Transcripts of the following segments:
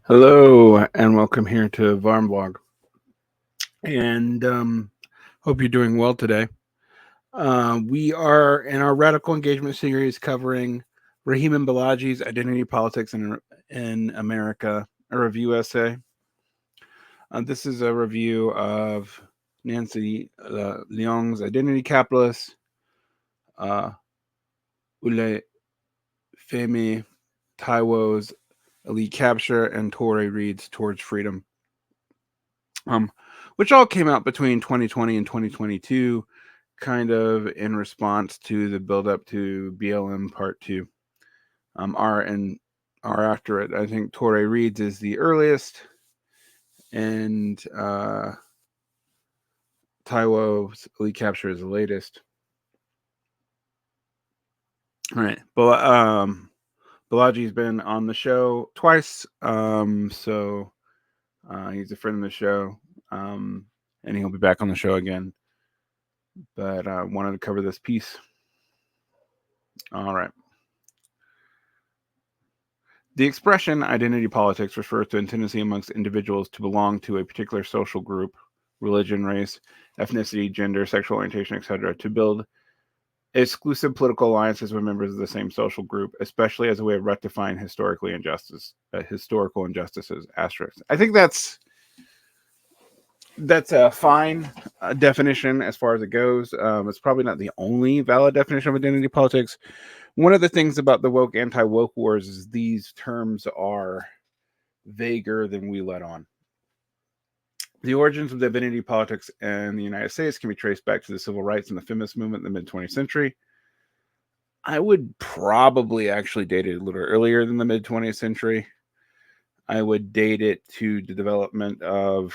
Hello and welcome here to Varmblog. And hope you're doing well today. We are in our radical engagement series covering Ridhiman Balaji's Identity Politics in America, a review essay. This is a review of Nancy Leong's Identity Capitalist, Olúfẹ Táíwò's Elite Capture, and Touré Reed's Towards Freedom. Which all came out between 2020 and 2022, kind of in response to the build-up to BLM Part 2. R after it. I think Touré Reed's is the earliest, and Táíwò's Elite Capture is the latest. All right. Balaji's been on the show twice, so he's a friend of the show. And he'll be back on the show again. But I wanted to cover this piece. All right. The expression identity politics refers to a tendency amongst individuals to belong to a particular social group, religion, race, ethnicity, gender, sexual orientation, etc., to build exclusive political alliances with members of the same social group, especially as a way of rectifying historical injustices. Asterisk. I think that's a fine definition as far as it goes. It's probably not the only valid definition of identity politics. One of the things about the woke anti-woke wars is these terms are vaguer than we let on. The origins of the identity politics in the United States can be traced back to the civil rights and the feminist movement in the mid-20th century. I would probably actually date it a little earlier than the mid-20th century. I would date it to the development of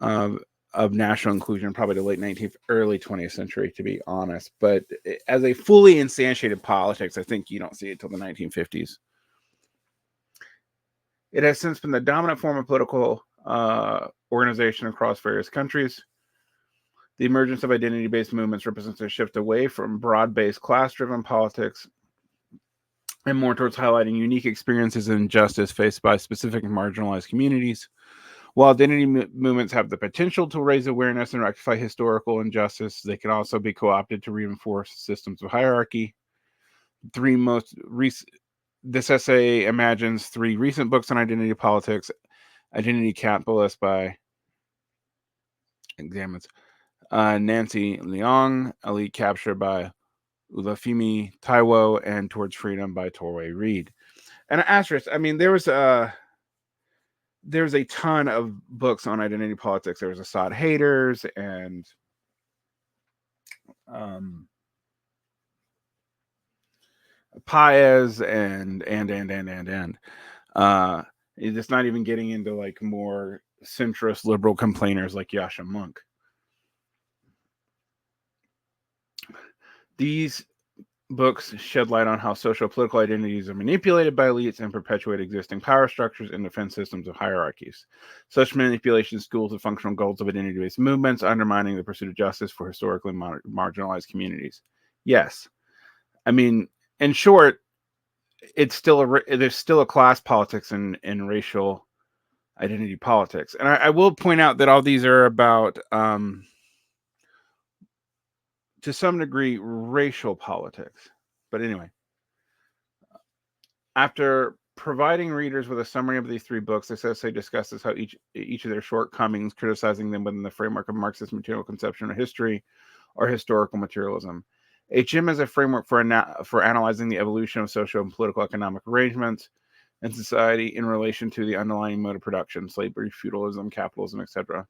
national inclusion, probably the late 19th, early 20th century, to be honest. But as a fully instantiated politics, I think you don't see it till the 1950s. It has since been the dominant form of political organization across various countries. The emergence of identity-based movements represents a shift away from broad-based class-driven politics and more towards highlighting unique experiences and injustice faced by specific and marginalized communities. While identity movements have the potential to raise awareness and rectify historical injustice, they can also be co-opted to reinforce systems of hierarchy. This essay imagines three recent books on identity politics: Identity Capitalist by examines Nancy Leong, Elite Capture by Olúfẹ Táíwò, and Towards Freedom by Touré Reed. And asterisk, I mean, there's a ton of books on identity politics. There was Assad Haters and Paez and it's not even getting into like more centrist liberal complainers like Yasha Monk. These books shed light on how social political identities are manipulated by elites and perpetuate existing power structures and defense systems of hierarchies. Such manipulation schools the functional goals of identity-based movements, undermining the pursuit of justice for historically marginalized communities. Yes. I mean, in short, there's still a class politics and racial identity politics. And I will point out that all these are about, to some degree, racial politics. But anyway, after providing readers with a summary of these three books, this essay discusses how each of their shortcomings, criticizing them within the framework of Marxist material conception of history or historical materialism. HM is a framework for analyzing the evolution of social and political economic arrangements in society in relation to the underlying mode of production: slavery, feudalism, capitalism, etc.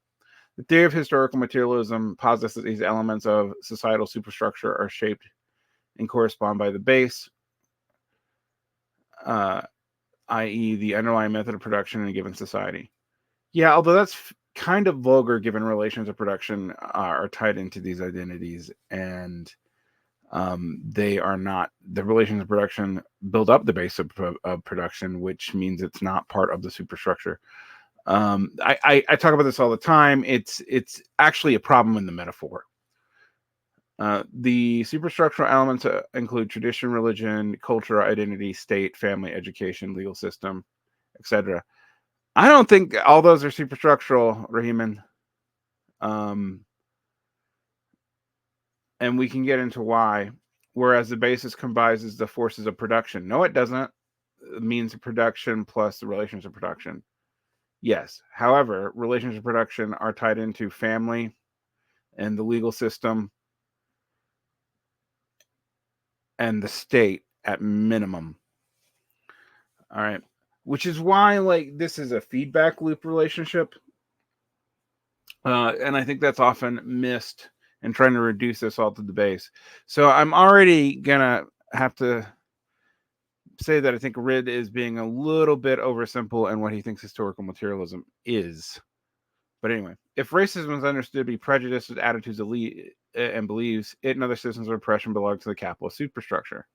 The theory of historical materialism posits that these elements of societal superstructure are shaped and correspond by the base, i.e. the underlying method of production in a given society. Yeah, although that's kind of vulgar given relations of production are tied into these identities, and they are not. The relations of production build up the base of production, which means it's not part of the superstructure. I talk about this all the time. It's actually a problem in the metaphor. The superstructural elements include tradition, religion, culture, identity, state, family, education, legal system, etc. I don't think all those are superstructural, Ridhiman. And we can get into why. Whereas the basis comprises the forces of production. No, it doesn't. Means of production plus the relations of production. Yes. However, relations of production are tied into family and the legal system and the state at minimum. All right. Which is why, like, this is a feedback loop relationship. And I think that's often missed in trying to reduce this all to the base. So I'm already going to have to say that I think Rid is being a little bit oversimple in what he thinks historical materialism is. But anyway, if racism is understood to be prejudices, attitudes, and beliefs, it and other systems of oppression belong to the capitalist superstructure.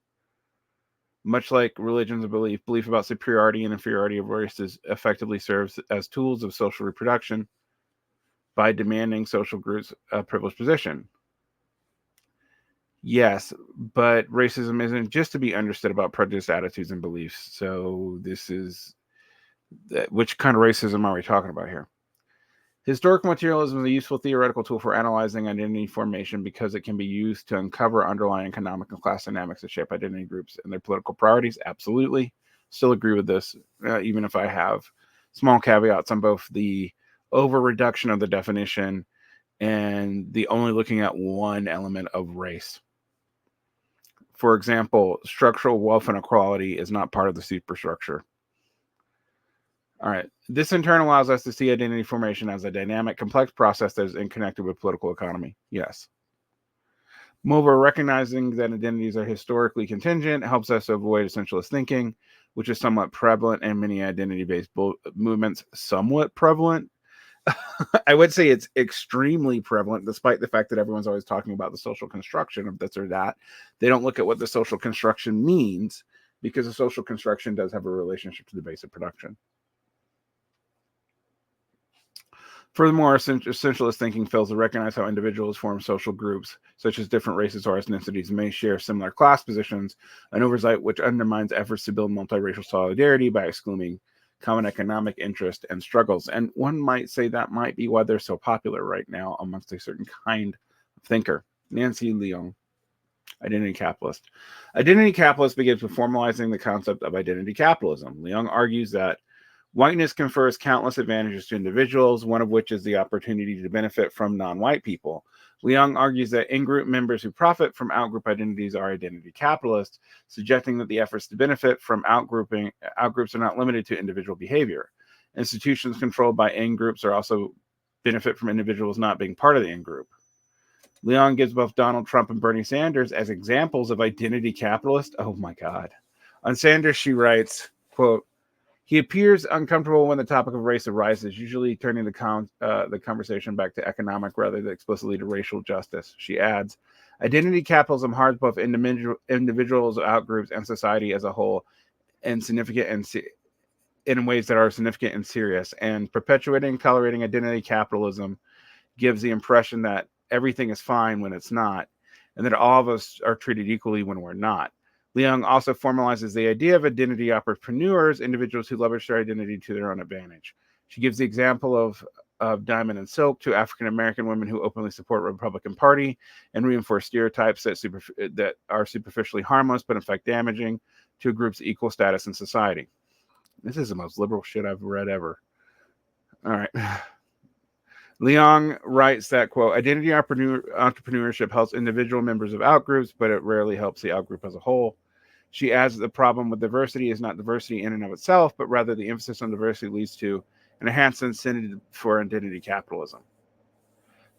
Much like religions of belief about superiority and inferiority of races effectively serves as tools of social reproduction by demanding social groups a privileged position. Yes, but racism isn't just to be understood about prejudiced attitudes and beliefs. So this is, which kind of racism are we talking about here? Historical materialism is a useful theoretical tool for analyzing identity formation because it can be used to uncover underlying economic and class dynamics that shape identity groups and their political priorities. Absolutely. Still agree with this, even if I have small caveats on both the over-reduction of the definition and the only looking at one element of race. For example, structural wealth inequality is not part of the superstructure. All right. This in turn allows us to see identity formation as a dynamic, complex process that is interconnected with political economy. Yes. Moreover, recognizing that identities are historically contingent helps us avoid essentialist thinking, which is somewhat prevalent in many identity-based movements. Somewhat prevalent? I would say it's extremely prevalent, despite the fact that everyone's always talking about the social construction of this or that. They don't look at what the social construction means, because the social construction does have a relationship to the base of production. Furthermore, essentialist thinking fails to recognize how individuals form social groups, such as different races or ethnicities, may share similar class positions, an oversight which undermines efforts to build multiracial solidarity by excluding common economic interest and struggles. And one might say that might be why they're so popular right now amongst a certain kind of thinker. Nancy Leong, identity capitalist. Identity capitalist begins with formalizing the concept of identity capitalism. Leong argues that whiteness confers countless advantages to individuals, one of which is the opportunity to benefit from non-white people. Leong argues that in-group members who profit from out-group identities are identity capitalists, suggesting that the efforts to benefit from out-groups are not limited to individual behavior. Institutions controlled by in-groups are also benefit from individuals not being part of the in-group. Leong gives both Donald Trump and Bernie Sanders as examples of identity capitalists. Oh my God. On Sanders, she writes, quote, "He appears uncomfortable when the topic of race arises, usually turning the conversation back to economic rather than explicitly to racial justice." She adds, "Identity capitalism harms both individuals, outgroups, and society as a whole in ways that are significant and serious. And perpetuating and tolerating identity capitalism gives the impression that everything is fine when it's not, and that all of us are treated equally when we're not." Leong also formalizes the idea of identity entrepreneurs, individuals who leverage their identity to their own advantage. She gives the example of Diamond and Silk, two African-American women who openly support the Republican Party and reinforce stereotypes that are superficially harmless but in fact damaging to a group's equal status in society. This is the most liberal shit I've read ever. All right. Leong writes that, quote, "Identity entrepreneurship helps individual members of outgroups, but it rarely helps the outgroup as a whole." She adds that the problem with diversity is not diversity in and of itself, but rather the emphasis on diversity leads to an enhanced incentive for identity capitalism.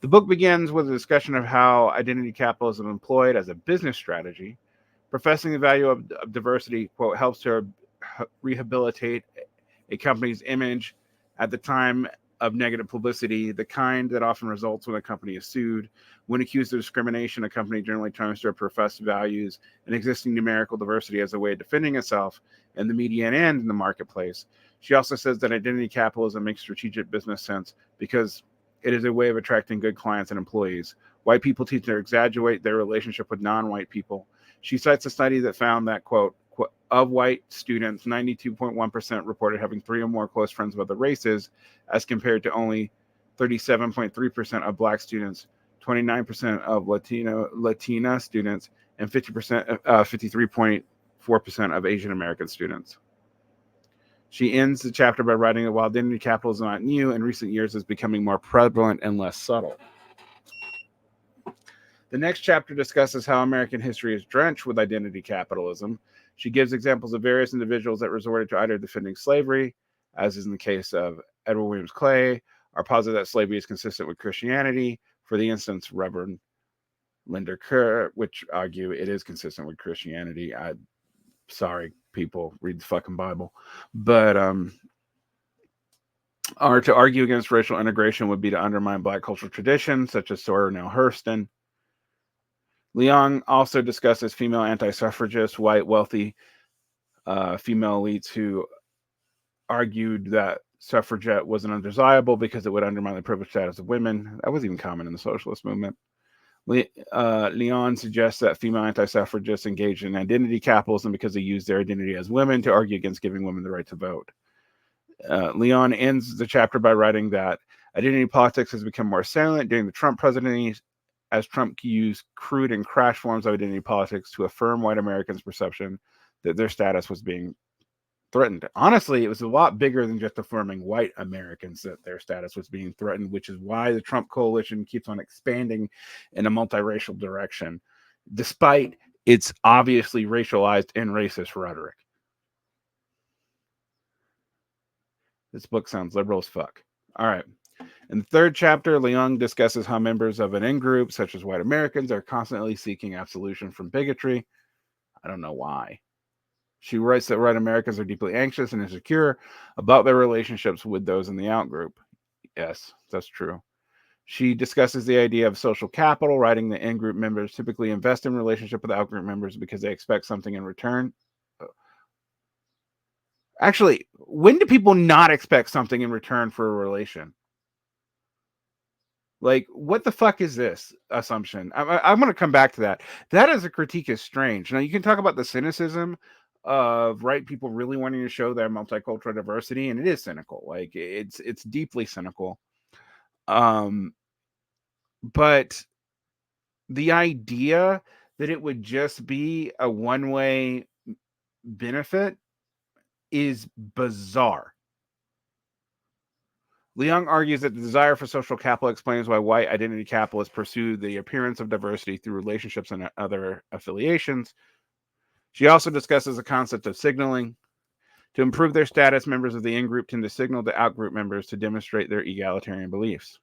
The book begins with a discussion of how identity capitalism is employed as a business strategy. Professing the value of diversity, quote, "helps to rehabilitate a company's image at the time of negative publicity, the kind that often results when a company is sued. When accused of discrimination, a company generally turns to their professed values and existing numerical diversity as a way of defending itself in the media and in the marketplace." She also says that identity capitalism makes strategic business sense because it is a way of attracting good clients and employees. White people tend to exaggerate their relationship with non-white people. She cites a study that found that, quote, of white students, 92.1% reported having 3 or more close friends of other races, as compared to only 37.3% of black students, 29% of Latina students, and 53.4% of Asian American students. She ends the chapter by writing that while identity capitalism is not new, in recent years is becoming more prevalent and less subtle. The next chapter discusses how American history is drenched with identity capitalism. She gives examples of various individuals that resorted to either defending slavery, as is in the case of Edward Williams Clay, or posit that slavery is consistent with Christianity. For the instance, Reverend Linda Kerr, which argue it is consistent with Christianity. Sorry, people, read the fucking Bible. But or to argue against racial integration would be to undermine black cultural traditions, such as Sawyer Neale Hurston. Leong also discusses female anti-suffragists, white, wealthy female elites who argued that suffragette wasn't undesirable because it would undermine the privileged status of women. That was even common in the socialist movement. Leon suggests that female anti-suffragists engaged in identity capitalism because they used their identity as women to argue against giving women the right to vote. Leon ends the chapter by writing that identity politics has become more salient during the Trump presidency, as Trump used crude and crash forms of identity politics to affirm white Americans' perception that their status was being threatened. Honestly, it was a lot bigger than just affirming white Americans that their status was being threatened, which is why the Trump coalition keeps on expanding in a multiracial direction, despite its obviously racialized and racist rhetoric. This book sounds liberal as fuck. All right. In the third chapter, Leong discusses how members of an in-group, such as white Americans, are constantly seeking absolution from bigotry. I don't know why. She writes that white Americans are deeply anxious and insecure about their relationships with those in the out-group. Yes, that's true. She discusses the idea of social capital, writing that in-group members typically invest in relationship with out-group members because they expect something in return. Actually, when do people not expect something in return for a relation? Like, what the fuck is this assumption? I'm going to come back to that. That as a critique is strange. Now, you can talk about the cynicism of right people really wanting to show their multicultural diversity, and it is cynical. Like, it's deeply cynical. But the idea that it would just be a one-way benefit is bizarre. Leong argues that the desire for social capital explains why white identity capitalists pursue the appearance of diversity through relationships and other affiliations. She also discusses the concept of signaling. To improve their status, members of the in-group tend to signal to out-group members to demonstrate their egalitarian beliefs.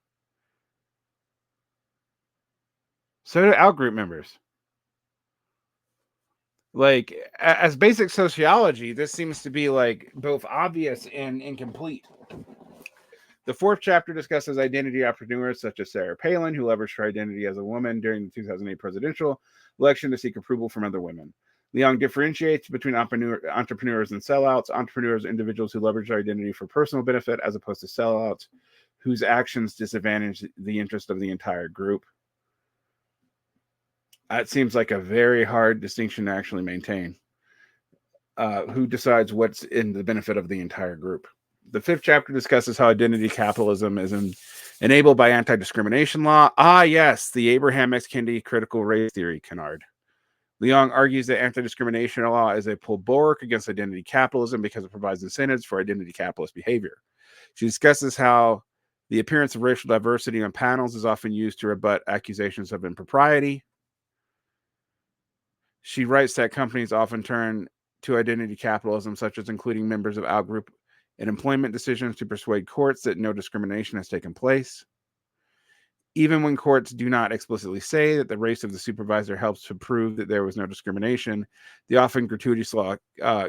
So do out-group members. Like, as basic sociology, this seems to be like both obvious and incomplete. The fourth chapter discusses identity entrepreneurs such as Sarah Palin, who leveraged her identity as a woman during the 2008 presidential election to seek approval from other women. Leong differentiates between entrepreneurs and sellouts. Entrepreneurs are individuals who leverage their identity for personal benefit, as opposed to sellouts whose actions disadvantage the interest of the entire group. That seems like a very hard distinction to actually maintain. Who decides what's in the benefit of the entire group? The fifth chapter discusses how identity capitalism is enabled by anti-discrimination law. Ah, yes, the Abraham X. Kendi critical race theory, Kennard. Leong argues that anti-discrimination law is a bulwark against identity capitalism because it provides incentives for identity capitalist behavior. She discusses how the appearance of racial diversity on panels is often used to rebut accusations of impropriety. She writes that companies often turn to identity capitalism, such as including members of out-group in employment decisions, to persuade courts that no discrimination has taken place. Even when courts do not explicitly say that the race of the supervisor helps to prove that there was no discrimination, they often gratuitously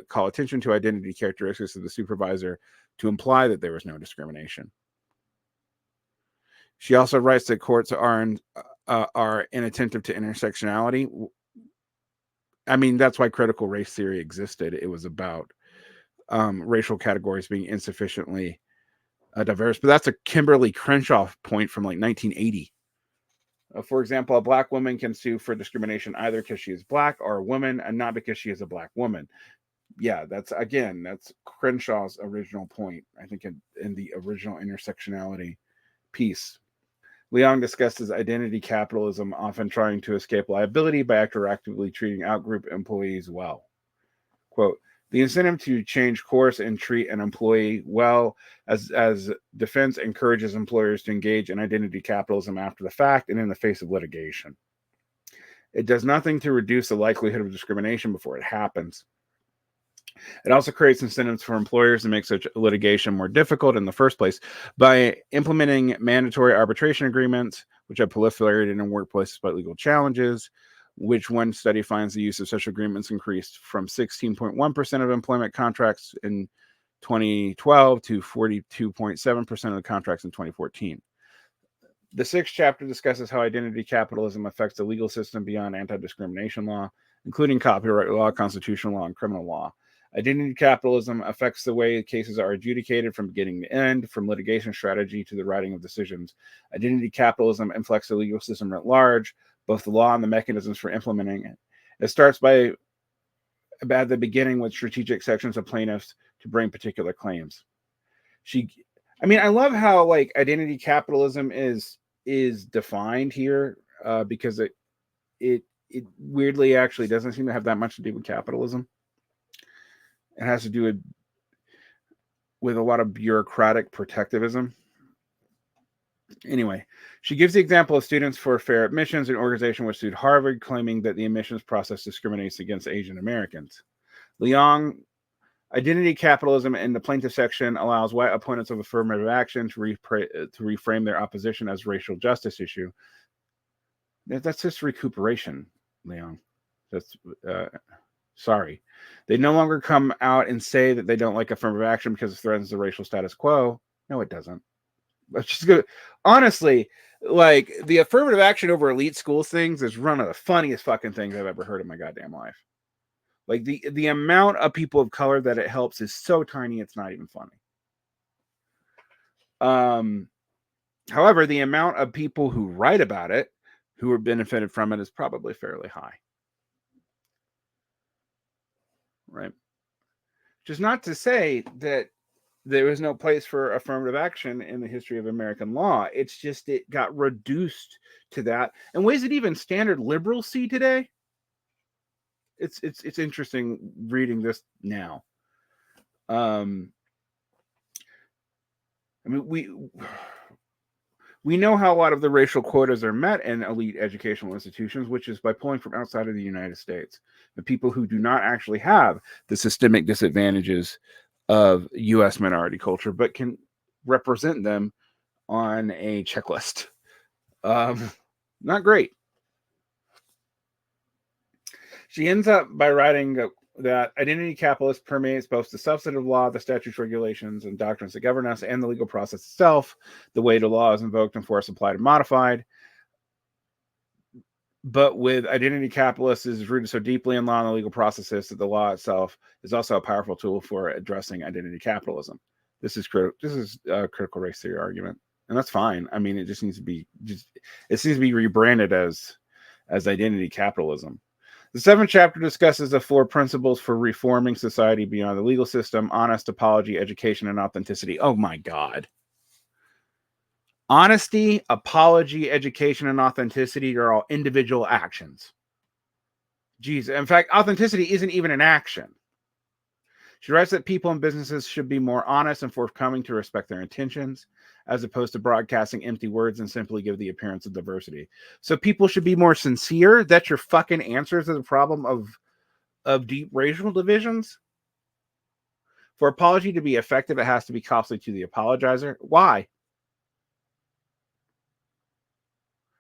call attention to identity characteristics of the supervisor to imply that there was no discrimination. She also writes that courts are inattentive to intersectionality. I mean, that's why critical race theory existed. It was about racial categories being insufficiently diverse. But that's a Kimberly Crenshaw point from like 1980. For example, a black woman can sue for discrimination either because she is black or a woman and not because she is a black woman. Yeah, that's Crenshaw's original point, I think, in the original intersectionality piece. Leong discusses identity capitalism, often trying to escape liability by actively treating outgroup employees well. Quote, the incentive to change course and treat an employee well as defense encourages employers to engage in identity capitalism after the fact and in the face of litigation. It does nothing to reduce the likelihood of discrimination before it happens. It also creates incentives for employers to make such litigation more difficult in the first place by implementing mandatory arbitration agreements, which have proliferated in workplaces by legal challenges, which one study finds the use of such agreements increased from 16.1% of employment contracts in 2012 to 42.7% of the contracts in 2014. The sixth chapter discusses how identity capitalism affects the legal system beyond anti-discrimination law, including copyright law, constitutional law, and criminal law. Identity capitalism affects the way cases are adjudicated from beginning to end, from litigation strategy to the writing of decisions. Identity capitalism inflects the legal system at large, both the law and the mechanisms for implementing it. It starts at the beginning with strategic sections of plaintiffs to bring particular claims. I love how like identity capitalism is defined here, because it weirdly actually doesn't seem to have that much to do with capitalism. It has to do with a lot of bureaucratic protectivism. Anyway, she gives the example of Students for Fair Admissions, an organization which sued Harvard, claiming that the admissions process discriminates against Asian Americans. Leong, identity capitalism in the plaintiff section allows white opponents of affirmative action to reframe their opposition as racial justice issue. That's just recuperation, Leong. That's sorry. They no longer come out and say that they don't like affirmative action because it threatens the racial status quo. No, it doesn't. Let's just go. Honestly, like the affirmative action over elite schools things is one of the funniest fucking things I've ever heard in my goddamn life. Like the amount of people of color that it helps is so tiny, it's not even funny. However, the amount of people who write about it, who are benefited from it, is probably fairly high. Right. Which is not to say that there was no place for affirmative action in the history of American law. It's just it got reduced to that in ways that even standard liberals see today. It's interesting reading this now. We know how a lot of the racial quotas are met in elite educational institutions, which is by pulling from outside of the United States. The people who do not actually have the systemic disadvantages of U.S. minority culture, but can represent them on a checklist. Not great. She ends up by writing that identity capitalism permeates both the substantive law, the statutes, regulations, and doctrines that govern us, and the legal process itself, the way the law is invoked, enforced, applied, and modified. But with identity capitalists is rooted so deeply in law and the legal processes that the law itself is also a powerful tool for addressing identity capitalism. This is a critical race theory argument, and that's fine. I mean, it just needs to be rebranded as identity capitalism. The seventh chapter discusses the 4 principles for reforming society beyond the legal system: honest, apology, education, and authenticity. Oh my God. Honesty, apology, education, and authenticity are all individual actions. Jeez. In fact, authenticity isn't even an action. She writes that people and businesses should be more honest and forthcoming to respect their intentions, as opposed to broadcasting empty words and simply give the appearance of diversity. So people should be more sincere. That's your fucking answer to the problem of deep racial divisions. For apology to be effective, it has to be costly to the apologizer. Why?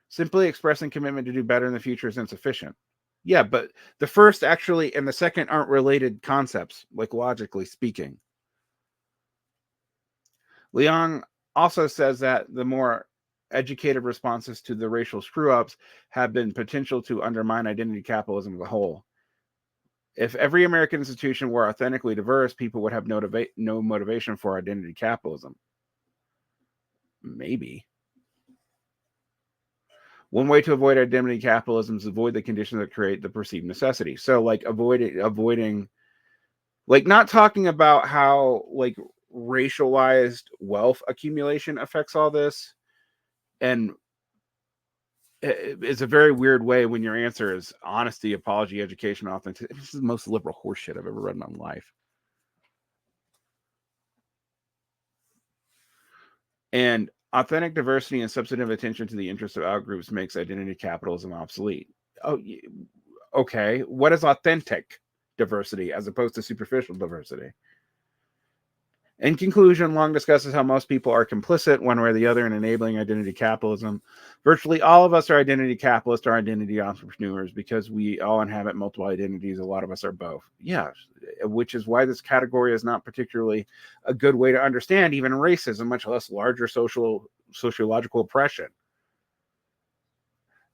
Simply expressing commitment to do better in the future is insufficient. Yeah, but the first actually and the second aren't related concepts, like logically speaking. Leong also says that the more educated responses to the racial screw-ups have been potential to undermine identity capitalism as a whole. If every American institution were authentically diverse, people would have no motivation for identity capitalism. Maybe. One way to avoid identity capitalism is avoid the conditions that create the perceived necessity. So, like avoiding Like, not talking about how, like, racialized wealth accumulation affects all this. And it's a very weird way when your answer is honesty, apology, education, authenticity. This is the most liberal horseshit I've ever read in my life. And authentic diversity and substantive attention to the interests of outgroups makes identity capitalism obsolete. Oh, okay. What is authentic diversity as opposed to superficial diversity? In conclusion, Long discusses how most people are complicit one way or the other in enabling identity capitalism. Virtually all of us are identity capitalists or identity entrepreneurs because we all inhabit multiple identities. A lot of us are both. Yeah, which is why this category is not particularly a good way to understand even racism, much less larger sociological oppression.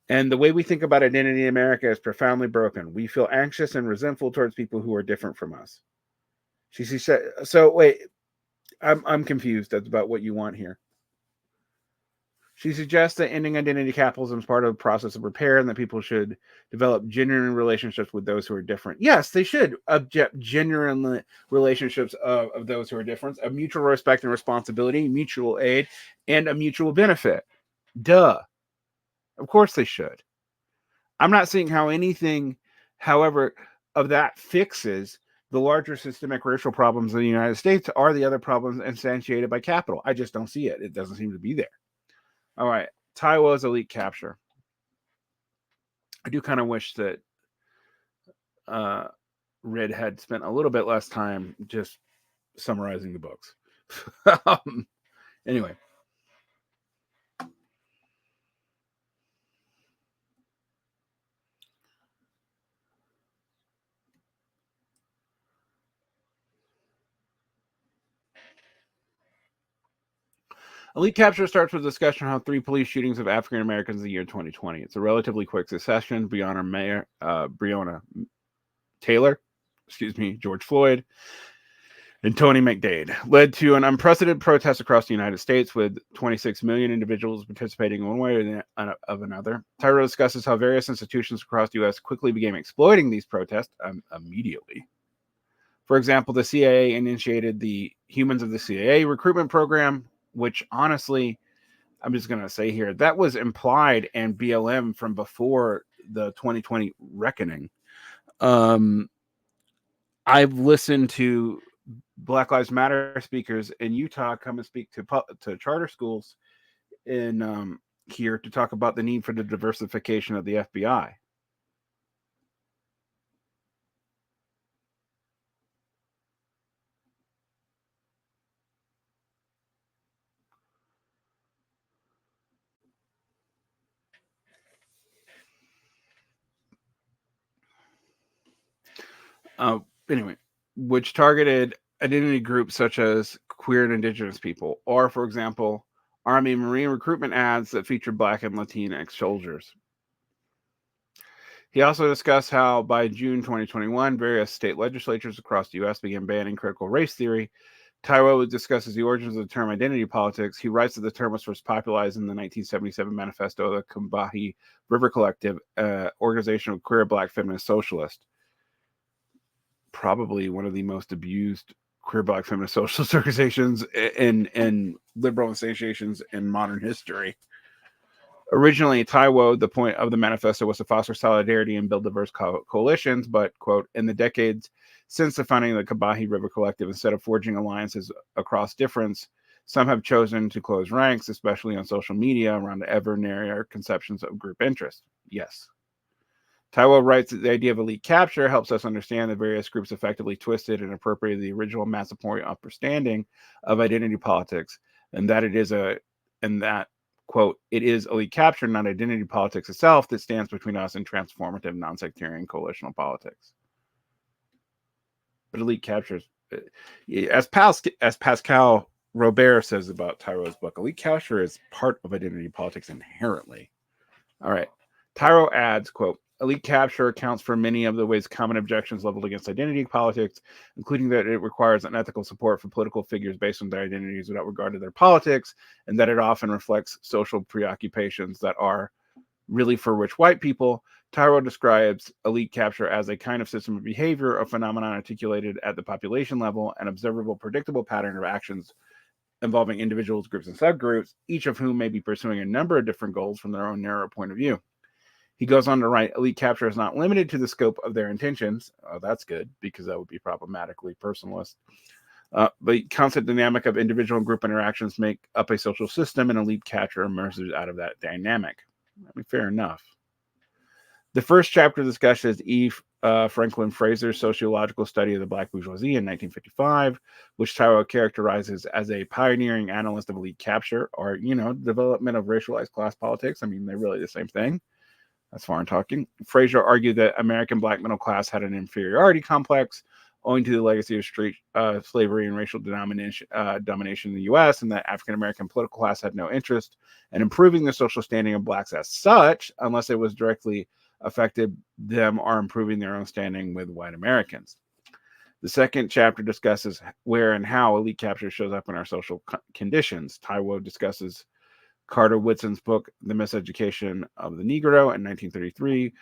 And the way we think about identity in America is profoundly broken. We feel anxious and resentful towards people who are different from us. She said, so wait, I'm confused about what you want here. She suggests that ending identity capitalism is part of the process of repair and that people should develop genuine relationships with those who are different. Yes, they should object genuine relationships of those who are different, of mutual respect and responsibility, mutual aid, and a mutual benefit. Duh. Of course they should. I'm not seeing how anything, however, of that fixes the larger systemic racial problems in the United States are the other problems instantiated by capital. I just don't see it. It doesn't seem to be there. All right. Táíwò's elite capture. I do kind of wish that Rid had spent a little bit less time just summarizing the books. Anyway. Elite capture starts with a discussion on how 3 police shootings of African Americans in the year 2020. It's a relatively quick succession. Breonna Taylor, George Floyd, and Tony McDade led to an unprecedented protest across the United States with 26 million individuals participating in one way or another. Tyro discusses how various institutions across the U.S. quickly began exploiting these protests immediately. For example, the CIA initiated the Humans of the CIA recruitment program, which honestly, I'm just going to say here, that was implied in BLM from before the 2020 reckoning. I've listened to Black Lives Matter speakers in Utah come and speak to charter schools in here to talk about the need for the diversification of the FBI. Anyway, which targeted identity groups such as queer and indigenous people, or, for example, Army and Marine recruitment ads that featured Black and Latinx soldiers. He also discussed how by June 2021, various state legislatures across the U.S. began banning critical race theory. Táíwò discusses the origins of the term identity politics. He writes that the term was first popularized in the 1977 manifesto of the Combahee River Collective, organization of queer Black feminist socialists. Probably one of the most abused queer Black feminist socialist organizations and liberal associations in modern history. Originally, Táíwò, the point of the manifesto was to foster solidarity and build diverse coalitions, but, quote, in the decades since the founding of the Combahee River Collective, instead of forging alliances across difference, some have chosen to close ranks, especially on social media, around ever narrower conceptions of group interest. Yes. Táíwò writes that the idea of elite capture helps us understand that various groups effectively twisted and appropriated the original emancipatory understanding of identity politics, and that quote, it is elite capture, not identity politics itself, that stands between us and transformative, non-sectarian coalitional politics. But elite capture, as Pascal Robert says about Táíwò's book, elite capture is part of identity politics inherently. All right. Táíwò adds, quote, elite capture accounts for many of the ways common objections leveled against identity politics, including that it requires unethical support for political figures based on their identities without regard to their politics, and that it often reflects social preoccupations that are really for rich white people. Táíwò describes elite capture as a kind of system of behavior, a phenomenon articulated at the population level, an observable, predictable pattern of actions involving individuals, groups, and subgroups, each of whom may be pursuing a number of different goals from their own narrow point of view. He goes on to write, elite capture is not limited to the scope of their intentions. Oh, that's good, because that would be problematically personalist. The constant dynamic of individual and group interactions make up a social system, and elite capture emerges out of that dynamic. I mean, fair enough. The first chapter discusses E. Franklin Fraser's sociological study of the black bourgeoisie in 1955, which Táíwò characterizes as a pioneering analyst of elite capture, or, development of racialized class politics. I mean, they're really the same thing. That's foreign talking. Fraser argued that American black middle class had an inferiority complex owing to the legacy of street slavery and racial domination in the U.S., and that African American political class had no interest in improving the social standing of blacks as such, unless it was directly affected them or improving their own standing with white Americans. The second chapter discusses where and how elite capture shows up in our social conditions. Táíwò discusses Carter Woodson's book, The Miseducation of the Negro, in 1933.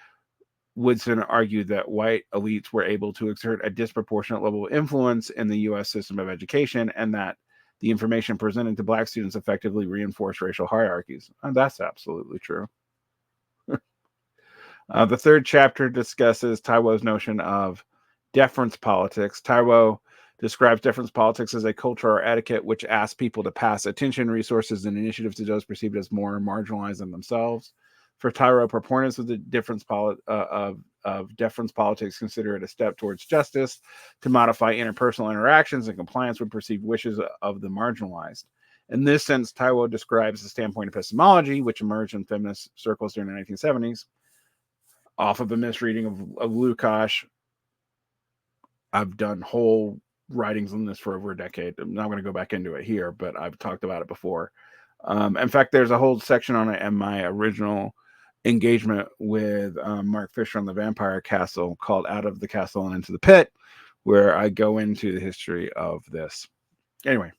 Woodson argued that white elites were able to exert a disproportionate level of influence in the U.S. system of education, and that the information presented to black students effectively reinforced racial hierarchies. And that's absolutely true. The third chapter discusses Táíwò's notion of deference politics. Táíwò describes deference politics as a culture or etiquette which asks people to pass attention, resources, and initiatives to those perceived as more marginalized than themselves. For Táíwò, proponents of the deference politics consider it a step towards justice to modify interpersonal interactions and compliance with perceived wishes of the marginalized. In this sense, Táíwò describes the standpoint epistemology, which emerged in feminist circles during the 1970s, off of a misreading of Lukács. I've done whole writings on this for over a decade. I'm not going to go back into it here, but I've talked about it before. In fact, there's a whole section on it in my original engagement with Mark Fisher on the Vampire Castle called Out of the Castle and Into the Pit, where I go into the history of this. Anyway.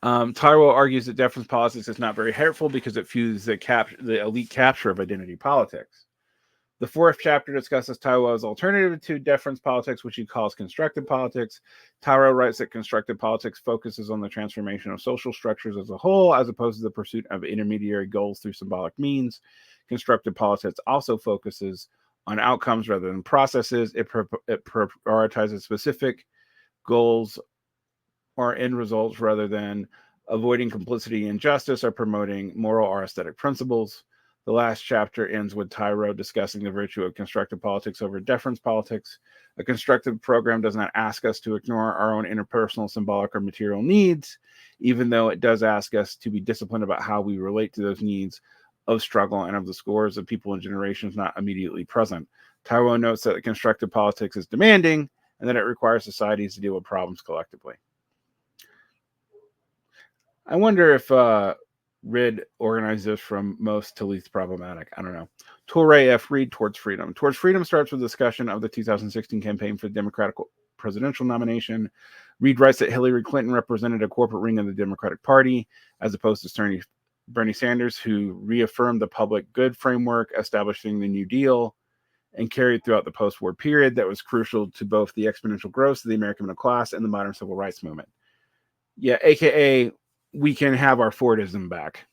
Táíwò argues that deference politics is not very helpful because it fuses the elite capture of identity politics. The fourth chapter discusses Táíwò's alternative to deference politics, which he calls constructive politics. Táíwò writes that constructive politics focuses on the transformation of social structures as a whole, as opposed to the pursuit of intermediary goals through symbolic means. Constructive politics also focuses on outcomes rather than processes. It prioritizes specific goals or end results rather than avoiding complicity and injustice or promoting moral or aesthetic principles. The last chapter ends with Táíwò discussing the virtue of constructive politics over deference politics. A constructive program does not ask us to ignore our own interpersonal, symbolic, or material needs, even though it does ask us to be disciplined about how we relate to those needs of struggle and of the scores of people and generations not immediately present. Táíwò notes that constructive politics is demanding and that it requires societies to deal with problems collectively. I wonder if Rid organized this from most to least problematic. I don't know. Touré F. Reed, Towards Freedom. Towards Freedom starts with a discussion of the 2016 campaign for the Democratic presidential nomination. Reed writes that Hillary Clinton represented a corporate ring of the Democratic Party, as opposed to Bernie Sanders, who reaffirmed the public good framework, establishing the New Deal, and carried throughout the post-war period that was crucial to both the exponential growth of the American middle class and the modern civil rights movement. Yeah, aka we can have our Fordism back.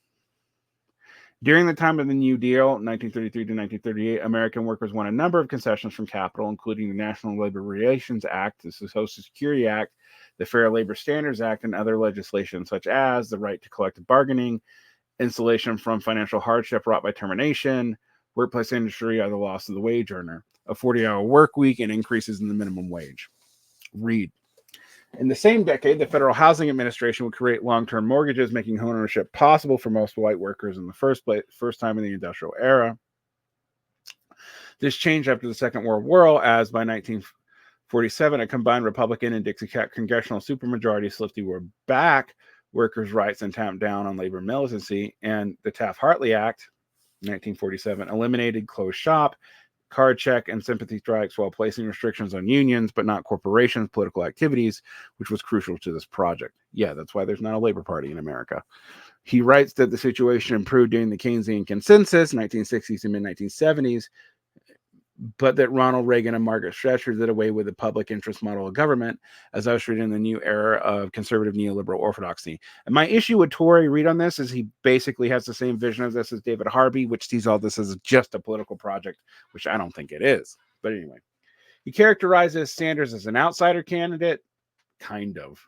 During the time of the New Deal, 1933 to 1938, American workers won a number of concessions from capital, including the National Labor Relations Act, the Social Security Act, the Fair Labor Standards Act, and other legislation such as the right to collective bargaining, insulation from financial hardship wrought by termination, workplace injury, or the loss of the wage earner, a 40-hour work week, and increases in the minimum wage. Read. In the same decade, the Federal Housing Administration would create long-term mortgages, making homeownership possible for most white workers in the first time in the industrial era. This changed after the Second World War, as by 1947, a combined Republican and Dixiecrat congressional supermajority swiftly back workers' rights and tamped down on labor militancy, and the Taft-Hartley Act, 1947, eliminated closed shop card check and sympathy strikes while placing restrictions on unions, but not corporations' political activities, which was crucial to this project. Yeah, that's why there's not a Labor Party in America. He writes that the situation improved during the Keynesian consensus, 1960s and mid-1970s, but that Ronald Reagan and Margaret Thatcher did away with the public interest model of government, as ushered in the new era of conservative neoliberal orthodoxy. And my issue with Touré Reid on this is he basically has the same vision of this as David Harvey, which sees all this as just a political project, which I don't think it is. But anyway, he characterizes Sanders as an outsider candidate, kind of,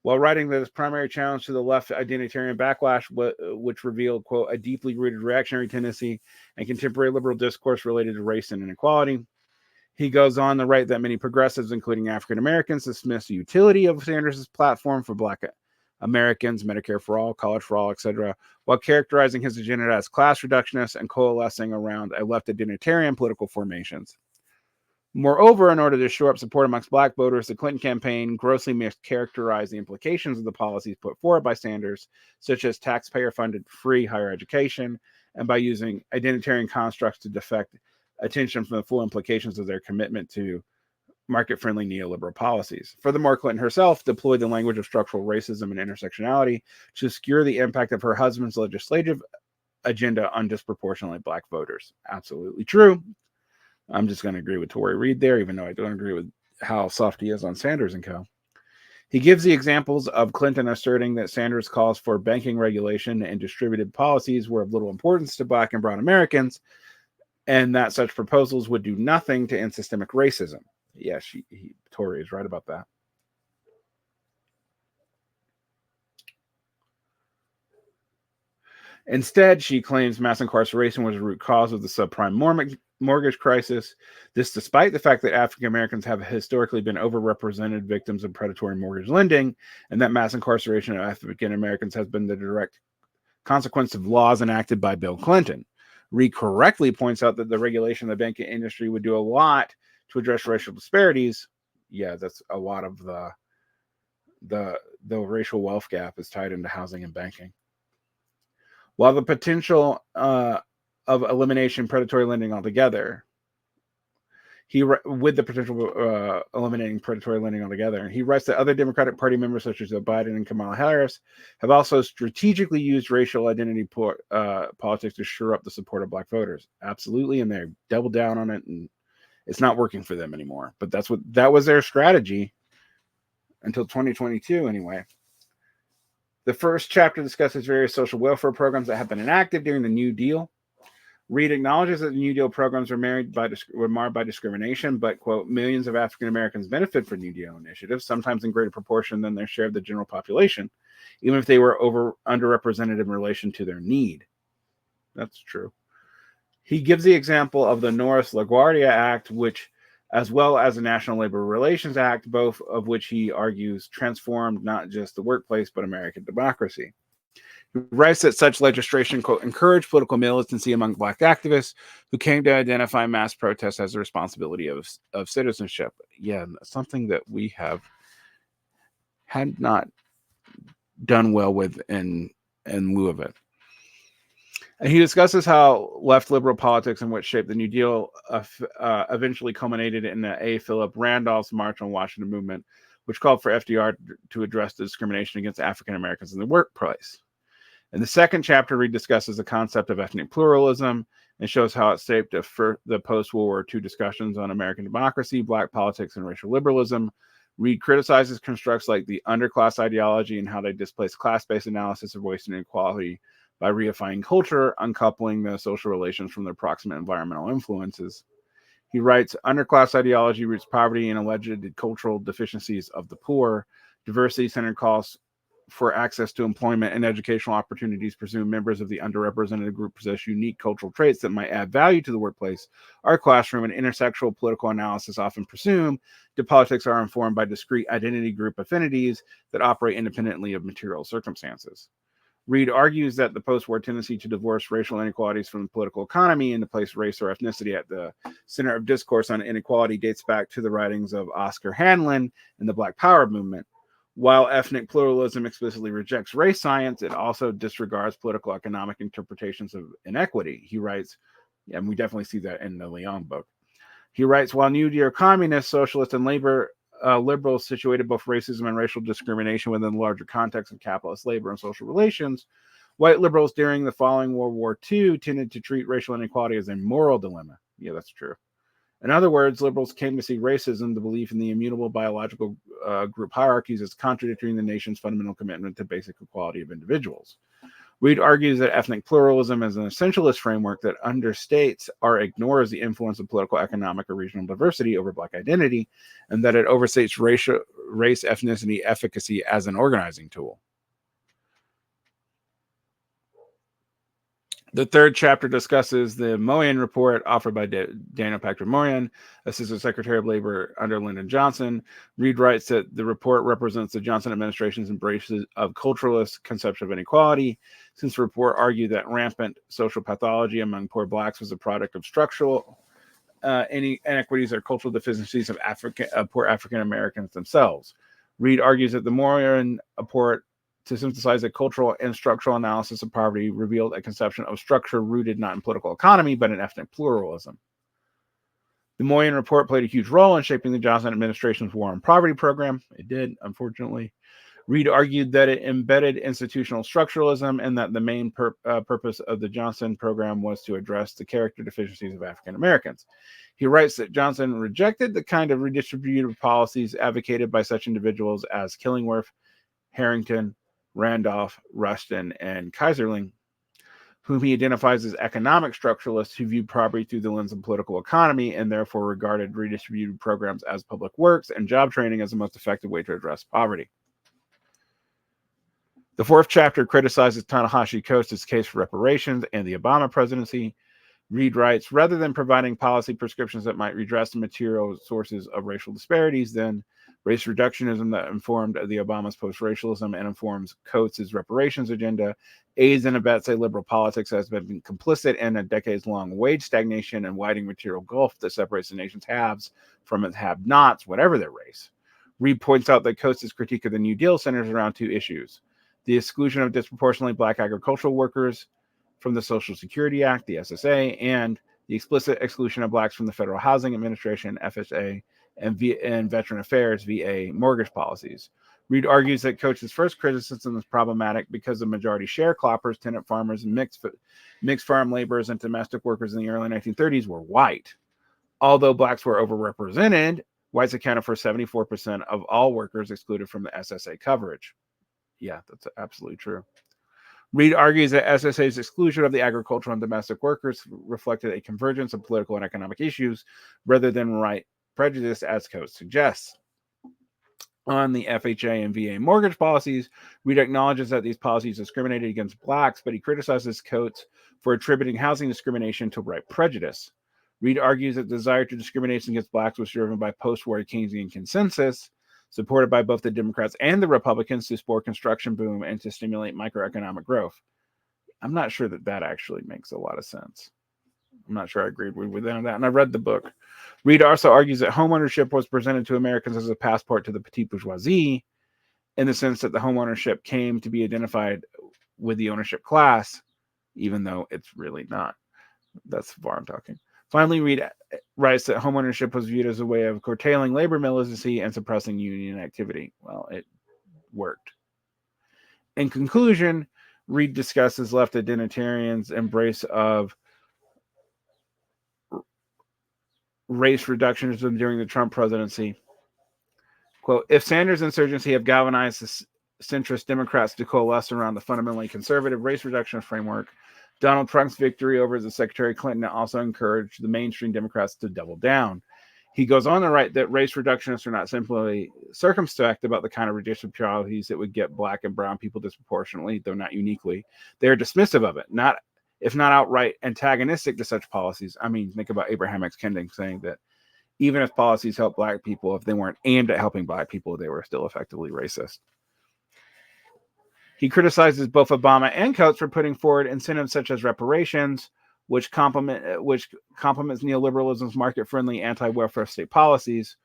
while writing that his primary challenge to the left identitarian backlash, which revealed, quote, a deeply rooted reactionary tendency and contemporary liberal discourse related to race and inequality. He goes on to write that many progressives, including African Americans, dismiss the utility of Sanders' platform for Black Americans, Medicare for all, college for all, etc., while characterizing his agenda as class reductionist and coalescing around a left identitarian political formations. Moreover, in order to shore up support amongst Black voters, the Clinton campaign grossly mischaracterized the implications of the policies put forward by Sanders, such as taxpayer-funded free higher education, and by using identitarian constructs to deflect attention from the full implications of their commitment to market-friendly neoliberal policies. Furthermore, Clinton herself deployed the language of structural racism and intersectionality to obscure the impact of her husband's legislative agenda on disproportionately Black voters. Absolutely true. I'm just going to agree with Touré Reid there, even though I don't agree with how soft he is on Sanders and co. He gives the examples of Clinton asserting that Sanders' calls for banking regulation and distributed policies were of little importance to Black and brown Americans, and that such proposals would do nothing to end systemic racism. Yeah, Touré is right about that. Instead, she claims mass incarceration was the root cause of the subprime mortgage crisis. This despite the fact that African Americans have historically been overrepresented victims of predatory mortgage lending, and that mass incarceration of African Americans has been the direct consequence of laws enacted by Bill Clinton. Reid correctly points out that the regulation of the banking industry would do a lot to address racial disparities. Yeah, that's a lot of the racial wealth gap is tied into housing and banking. While the potential of elimination predatory lending altogether, eliminating predatory lending altogether, he writes that other Democratic Party members such as Joe Biden and Kamala Harris have also strategically used racial identity politics to shore up the support of Black voters. Absolutely, and they doubled down on it, and it's not working for them anymore. But that was their strategy until 2022, anyway. The first chapter discusses various social welfare programs that have been enacted during the New Deal. Reid acknowledges that the New Deal programs were marred by discrimination, but, quote, millions of African Americans benefit from New Deal initiatives, sometimes in greater proportion than their share of the general population, even if they were underrepresented in relation to their need. That's true. He gives the example of the Norris LaGuardia Act, which, as well as the National Labor Relations Act, both of which he argues transformed not just the workplace, but American democracy. He writes that such legislation, quote, encouraged political militancy among Black activists who came to identify mass protests as a responsibility of citizenship. Yeah, something that we had not done well with in lieu of it. And he discusses how left liberal politics and what shaped the New Deal eventually culminated in the A. Philip Randolph's March on Washington movement, which called for FDR to address the discrimination against African Americans in the workplace. In the second chapter, Reid discusses the concept of ethnic pluralism and shows how it shaped the post-World War II discussions on American democracy, Black politics, and racial liberalism. Reid criticizes constructs like the underclass ideology and how they displace class-based analysis of race and inequality by reifying culture, uncoupling the social relations from their proximate environmental influences. He writes, underclass ideology roots poverty and alleged cultural deficiencies of the poor. Diversity-centered calls for access to employment and educational opportunities presume members of the underrepresented group possess unique cultural traits that might add value to the workplace. Our classroom and intersectional political analysis often presume that politics are informed by discrete identity group affinities that operate independently of material circumstances. Reid argues that the post-war tendency to divorce racial inequalities from the political economy and to place race or ethnicity at the center of discourse on inequality dates back to the writings of Oscar Hanlon and the Black Power movement. While ethnic pluralism explicitly rejects race science, it also disregards political economic interpretations of inequity. He writes, Yeah, and we definitely see that in the Leong book. He writes, while New Deal communists, socialists, and liberals situated both racism and racial discrimination within the larger context of capitalist labor and social relations, white liberals during the following World War II tended to treat racial inequality as a moral dilemma. Yeah, that's true. In other words, liberals came to see racism, the belief in the immutable biological group hierarchies, as contradicting the nation's fundamental commitment to basic equality of individuals. Reed argues that ethnic pluralism is an essentialist framework that understates or ignores the influence of political, economic, or regional diversity over Black identity, and that it overstates race, ethnicity, efficacy as an organizing tool. The third chapter discusses the Moyen report offered by Daniel Patrick Moyen, Assistant Secretary of Labor under Lyndon Johnson. Reed writes that the report represents the Johnson administration's embrace of culturalist conception of inequality, since the report argued that rampant social pathology among poor Blacks was a product of structural inequities or cultural deficiencies of poor African Americans themselves. Reed argues that the Moyen report, to synthesize a cultural and structural analysis of poverty, revealed a conception of structure rooted not in political economy, but in ethnic pluralism. The Moyen report played a huge role in shaping the Johnson administration's war on poverty program. It did, unfortunately. Reed argued that it embedded institutional structuralism and that the main purpose of the Johnson program was to address the character deficiencies of African Americans. He writes that Johnson rejected the kind of redistributive policies advocated by such individuals as Killingworth, Harrington, Randolph, Rustin, and Kaiserling, whom he identifies as economic structuralists who viewed poverty through the lens of political economy and therefore regarded redistributive programs as public works and job training as the most effective way to address poverty. The fourth chapter criticizes Ta-Nehisi Coast's case for reparations and the Obama presidency. Reed writes, rather than providing policy prescriptions that might redress the material sources of racial disparities, then race reductionism that informed the Obama's post-racialism and informs Coates' reparations agenda aids and abets a liberal politics that has been complicit in a decades-long wage stagnation and widening material gulf that separates the nation's haves from its have-nots, whatever their race. Reed points out that Coates' critique of the New Deal centers around two issues: the exclusion of disproportionately Black agricultural workers from the Social Security Act, the SSA, and the explicit exclusion of Blacks from the Federal Housing Administration, FHA, and Veteran Affairs, VA, mortgage policies. Reed argues that Coates' first criticism is problematic because the majority sharecroppers, tenant farmers, and mixed farm laborers and domestic workers in the early 1930s were white. Although Blacks were overrepresented, whites accounted for 74% of all workers excluded from the SSA coverage. Yeah, that's absolutely true. Reed argues that SSA's exclusion of the agricultural and domestic workers reflected a convergence of political and economic issues rather than right prejudice, as Coates suggests. On the FHA and VA mortgage policies, Reed acknowledges that these policies discriminated against Blacks, but he criticizes Coates for attributing housing discrimination to right prejudice. Reed argues that the desire to discriminate against Blacks was driven by post-war Keynesian consensus, supported by both the Democrats and the Republicans, to spur construction boom and to stimulate microeconomic growth. I'm not sure that actually makes a lot of sense. I'm not sure I agreed with them on that, and I read the book. Reed also argues that homeownership was presented to Americans as a passport to the petite bourgeoisie, in the sense that the homeownership came to be identified with the ownership class, even though it's really not. That's far I'm talking. Finally, Reed writes that homeownership was viewed as a way of curtailing labor militancy and suppressing union activity. Well, it worked. In conclusion, Reed discusses left identitarians' embrace of race reductionism during the Trump presidency. Quote, if Sanders' insurgency have galvanized the centrist Democrats to coalesce around the fundamentally conservative race reductionist framework, Donald Trump's victory over the Secretary Clinton also encouraged the mainstream Democrats to double down. He goes on to write that race reductionists are not simply circumspect about the kind of redistributive policies that would get Black and brown people disproportionately, though not uniquely. They are dismissive of it, if not outright antagonistic to such policies. I mean, think about Abraham X. Kendi saying that even if policies help Black people, if they weren't aimed at helping Black people, they were still effectively racist. He criticizes both Obama and Coates for putting forward incentives such as reparations, which complements neoliberalism's market-friendly anti-welfare state policies,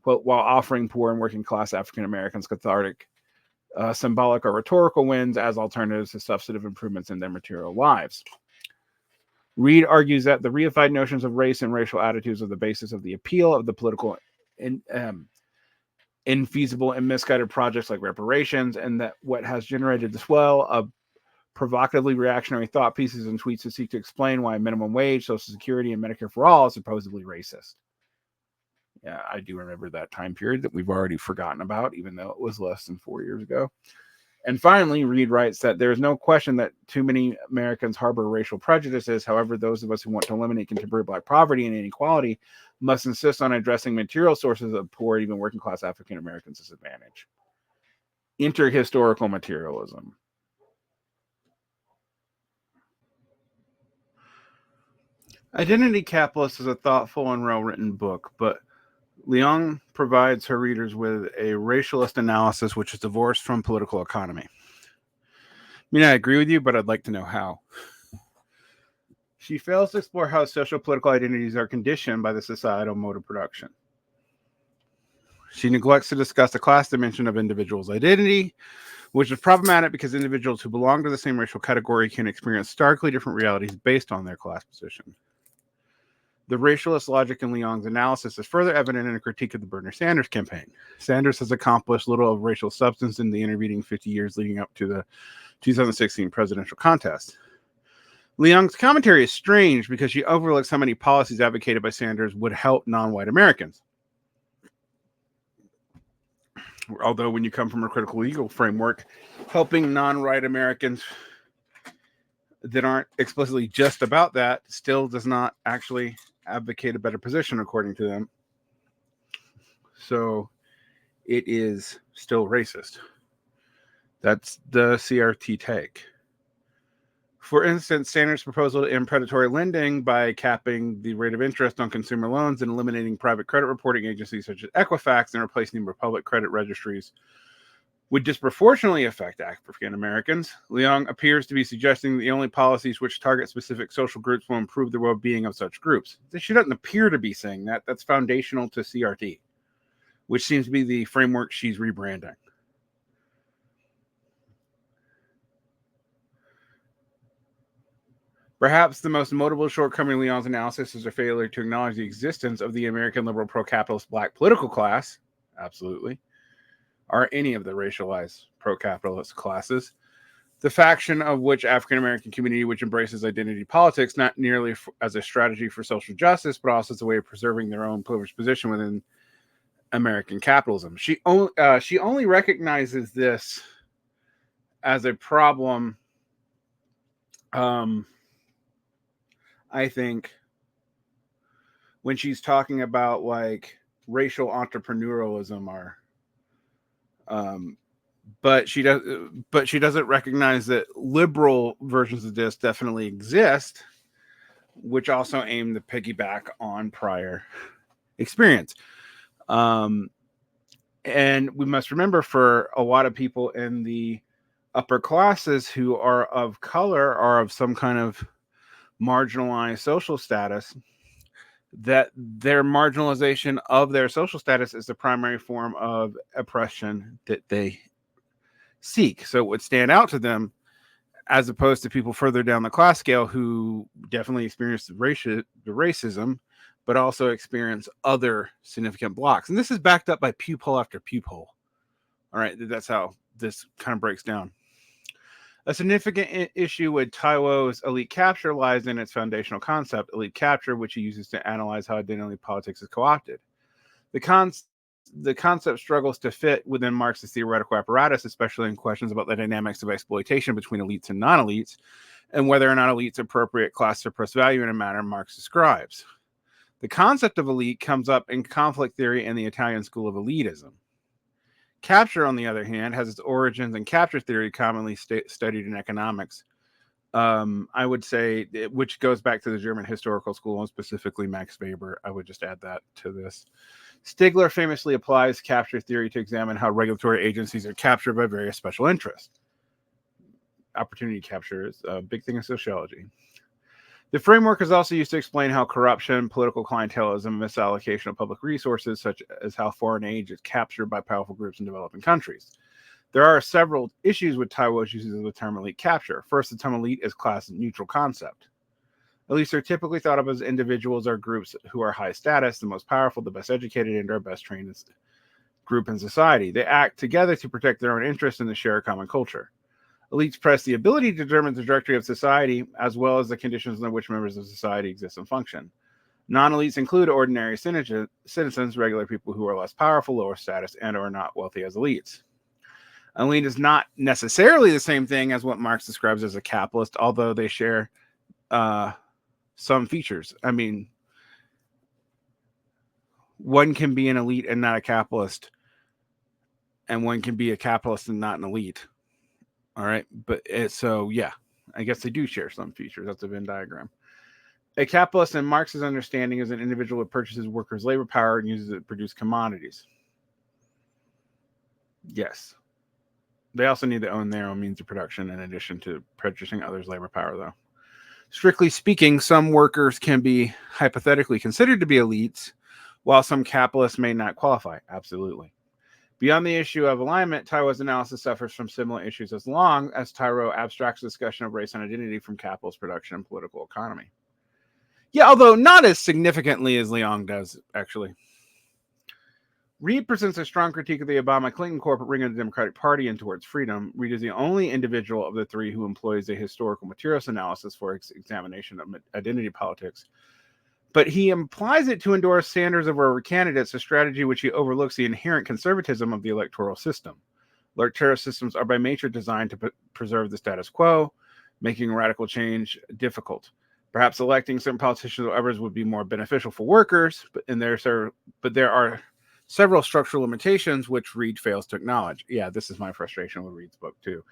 quote, while offering poor and working-class African Americans cathartic, symbolic or rhetorical wins as alternatives to substantive improvements in their material lives. Reed argues that the reified notions of race and racial attitudes are the basis of the appeal of the political and infeasible and misguided projects like reparations, and that what has generated the swell of provocatively reactionary thought pieces and tweets to seek to explain why minimum wage, Social Security, and Medicare for all is supposedly racist. Yeah, I do remember that time period that we've already forgotten about, even though it was less than 4 years ago. And finally, Reed writes that there is no question that too many Americans harbor racial prejudices. However, those of us who want to eliminate contemporary Black poverty and inequality must insist on addressing material sources of poor, even working class African Americans' disadvantage. Interhistorical materialism. Identity Capitalist is a thoughtful and well-written book, but Leong provides her readers with a racialist analysis which is divorced from political economy. I mean, I agree with you, but I'd like to know how. She fails to explore how social political identities are conditioned by the societal mode of production. She neglects to discuss the class dimension of individuals' identity, which is problematic because individuals who belong to the same racial category can experience starkly different realities based on their class position. The racialist logic in Leong's analysis is further evident in a critique of the Bernie Sanders campaign. Sanders has accomplished little of racial substance in the intervening 50 years leading up to the 2016 presidential contest. Leong's commentary is strange because she overlooks how many policies advocated by Sanders would help non-white Americans. Although when you come from a critical legal framework, helping non-white Americans that aren't explicitly just about that still does not actually advocate a better position according to them. So it is still racist. That's the CRT take. For instance, Sanders' proposal to end predatory lending by capping the rate of interest on consumer loans and eliminating private credit reporting agencies such as Equifax and replacing public credit registries would disproportionately affect African Americans. Leong appears to be suggesting the only policies which target specific social groups will improve the well-being of such groups. She doesn't appear to be saying that. That's foundational to CRT, which seems to be the framework she's rebranding. Perhaps the most notable shortcoming in Leong's analysis is her failure to acknowledge the existence of the American liberal pro-capitalist Black political class, absolutely, or any of the racialized pro-capitalist classes, the faction of which African American community which embraces identity politics not merely as a strategy for social justice, but also as a way of preserving their own privileged position within American capitalism. She only recognizes this as a problem, I think, when she's talking about like racial entrepreneurialism or but she doesn't recognize that liberal versions of this definitely exist, which also aim to piggyback on prior experience. And we must remember, for a lot of people in the upper classes who are of color or of some kind of marginalized social status, that their marginalization of their social status is the primary form of oppression that they seek. So it would stand out to them, as opposed to people further down the class scale who definitely experience the racism, but also experience other significant blocks. And this is backed up by pew poll after pew poll. All right, that's how this kind of breaks down. A significant issue with Táíwò's elite capture lies in its foundational concept, elite capture, which he uses to analyze how identity politics is co-opted. The concept struggles to fit within Marx's theoretical apparatus, especially in questions about the dynamics of exploitation between elites and non-elites, and whether or not elites appropriate class surplus value in a manner Marx describes. The concept of elite comes up in conflict theory and the Italian school of elitism. Capture, on the other hand, has its origins in capture theory, commonly studied in economics. I would say, which goes back to the German historical school, and specifically Max Weber. I would just add that to this. Stigler famously applies capture theory to examine how regulatory agencies are captured by various special interests. Opportunity capture is a big thing in sociology. The framework is also used to explain how corruption, political clientelism, and misallocation of public resources, such as how foreign aid is captured by powerful groups in developing countries. There are several issues with Táíwò's uses of the term elite capture. First, the term elite is class neutral concept. Elites are typically thought of as individuals or groups who are high status, the most powerful, the best educated, and are best trained group in society. They act together to protect their own interests and to share a common culture. Elites press the ability to determine the trajectory of society, as well as the conditions under which members of society exist and function. Non-elites include ordinary citizens, regular people who are less powerful, lower status, and or not wealthy as elites. An elite is not necessarily the same thing as what Marx describes as a capitalist, although they share some features. I mean, one can be an elite and not a capitalist, and one can be a capitalist and not an elite. All right, but so yeah, I guess they do share some features. That's a Venn diagram. A capitalist, in Marx's understanding, is an individual who purchases workers' labor power and uses it to produce commodities. Yes. They also need to own their own means of production in addition to purchasing others' labor power, though. Strictly speaking, some workers can be hypothetically considered to be elites, while some capitalists may not qualify. Absolutely. Beyond the issue of alignment, Táíwò's analysis suffers from similar issues as long as Táíwò abstracts discussion of race and identity from capitalist production and political economy. Yeah, although not as significantly as Leong does, actually. Reed presents a strong critique of the Obama-Clinton corporate ring of the Democratic Party and towards freedom. Reed is the only individual of the three who employs a historical materials analysis for its examination of identity politics. But he implies it to endorse Sanders over candidates, a strategy which he overlooks the inherent conservatism of the electoral system. Electoral systems are by nature designed to preserve the status quo, making radical change difficult. Perhaps electing certain politicians or others would be more beneficial for workers, but there are several structural limitations which Reed fails to acknowledge. Yeah, this is my frustration with Reed's book too.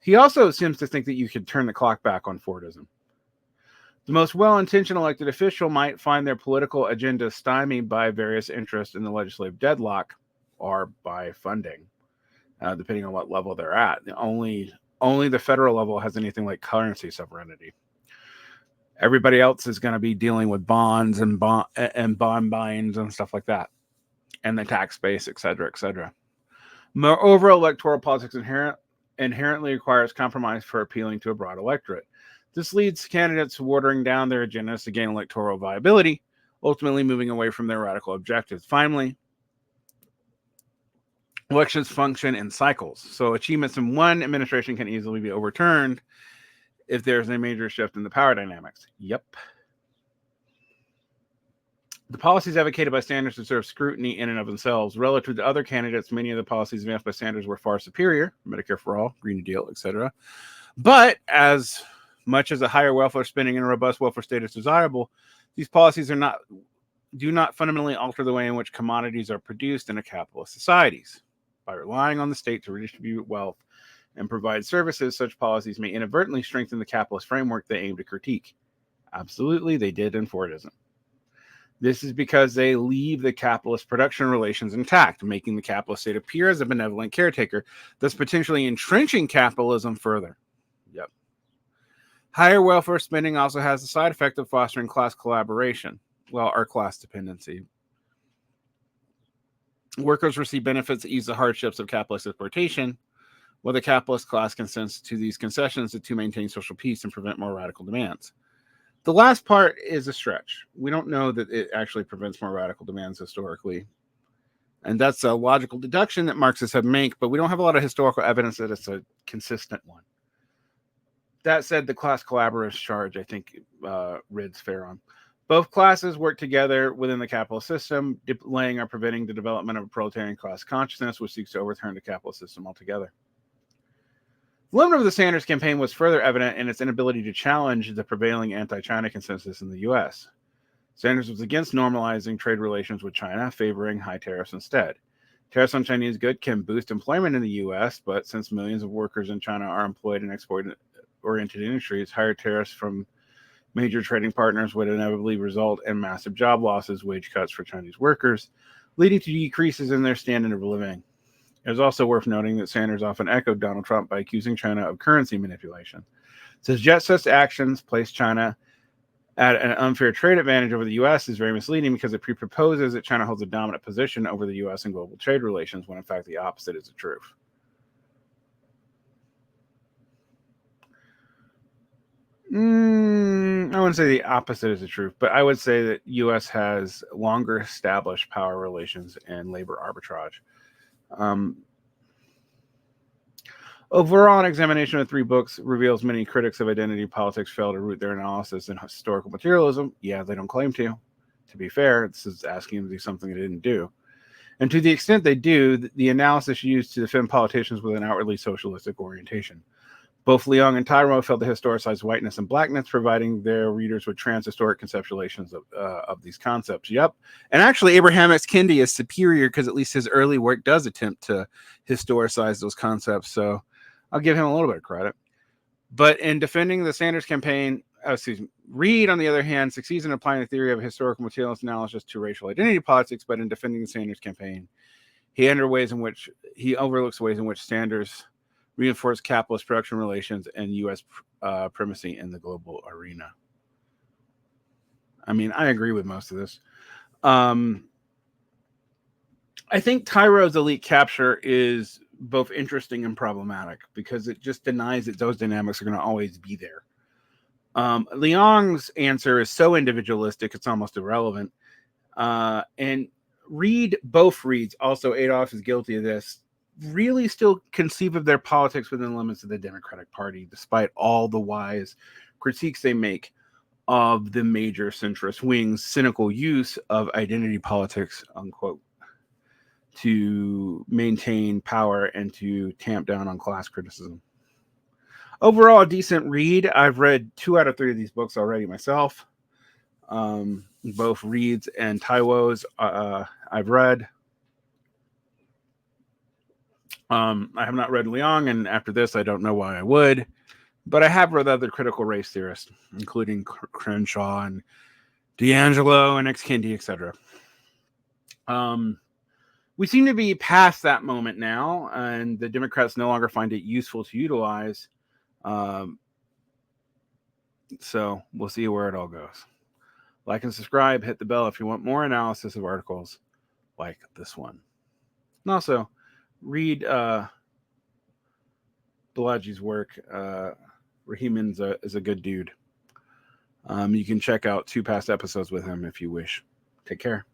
He also seems to think that you could turn the clock back on Fordism. The most well-intentioned elected official might find their political agenda stymied by various interests in the legislative deadlock or by funding, depending on what level they're at. Only the federal level has anything like currency sovereignty. Everybody else is going to be dealing with bonds and bond binds and stuff like that, and the tax base, et cetera, et cetera. Moreover, electoral politics inherently requires compromise for appealing to a broad electorate. This leads candidates watering down their agendas to gain electoral viability, ultimately moving away from their radical objectives. Finally, elections function in cycles, so achievements in one administration can easily be overturned if there's a major shift in the power dynamics. Yep. The policies advocated by Sanders deserve scrutiny in and of themselves. Relative to other candidates, many of the policies advanced by Sanders were far superior, Medicare for all, Green New Deal, etc. But as much as a higher welfare spending and a robust welfare state is desirable, these policies do not fundamentally alter the way in which commodities are produced in a capitalist societies. By relying on the state to redistribute wealth and provide services, such policies may inadvertently strengthen the capitalist framework they aim to critique. Absolutely, they did in Fordism. This is because they leave the capitalist production relations intact, making the capitalist state appear as a benevolent caretaker, thus potentially entrenching capitalism further. Yep. Higher welfare spending also has the side effect of fostering class collaboration, or class dependency. Workers receive benefits that ease the hardships of capitalist exploitation, while the capitalist class consents to these concessions to maintain social peace and prevent more radical demands. The last part is a stretch. We don't know that it actually prevents more radical demands historically. And that's a logical deduction that Marxists have made, but we don't have a lot of historical evidence that it's a consistent one. That said, the class collaborative charge, I think, Rid's fair on. Both classes work together within the capitalist system, delaying or preventing the development of a proletarian class consciousness, which seeks to overturn the capitalist system altogether. The limit of the Sanders campaign was further evident in its inability to challenge the prevailing anti-China consensus in the U.S. Sanders was against normalizing trade relations with China, favoring high tariffs instead. Tariffs on Chinese goods can boost employment in the U.S., but since millions of workers in China are employed in export-oriented industries, higher tariffs from major trading partners would inevitably result in massive job losses, wage cuts for Chinese workers, leading to decreases in their standard of living. It is also worth noting that Sanders often echoed Donald Trump by accusing China of currency manipulation. Says such actions place China at an unfair trade advantage over the U.S. is very misleading because it presupposes that China holds a dominant position over the U.S. in global trade relations, when in fact the opposite is the truth. I wouldn't say the opposite is the truth, but I would say that U.S. has longer established power relations and labor arbitrage. Overall, an examination of 3 books reveals many critics of identity politics fail to root their analysis in historical materialism. Yeah, they don't claim to. To be fair, this is asking them to do something they didn't do. And to the extent they do, the analysis used to defend politicians with an outwardly socialistic orientation. Both Leong and Táíwò failed to historicize whiteness and blackness, providing their readers with trans-historic conceptualizations of these concepts. Yep. And actually, Abraham X. Kendi is superior because at least his early work does attempt to historicize those concepts. So I'll give him a little bit of credit. But in defending the Sanders campaign, Reed, on the other hand, succeeds in applying the theory of historical materialist analysis to racial identity politics, but in defending the Sanders campaign, he overlooks ways in which Sanders reinforce capitalist production relations and U.S. primacy in the global arena. I mean, I agree with most of this. I think Táíwò's elite capture is both interesting and problematic because it just denies that those dynamics are going to always be there. Leong's answer is so individualistic, it's almost irrelevant. And both Reeds, also Adolf is guilty of this, really still conceive of their politics within the limits of the Democratic Party, despite all the wise critiques they make of the major centrist wing's cynical use of identity politics, unquote, to maintain power and to tamp down on class criticism. Overall, a decent read. I've read 2 out of 3 of these books already myself. Both Reed's and Táíwò's I've read. I have not read Leong, and after this, I don't know why I would. But I have read other critical race theorists, including Crenshaw and D'Angelo and X. Kendi, etc. We seem to be past that moment now, and the Democrats no longer find it useful to utilize. So we'll see where it all goes. Like and subscribe, hit the bell if you want more analysis of articles like this one. And also, read Balaji's work. Ridhiman is a good dude. You can check out 2 past episodes with him if you wish. Take care.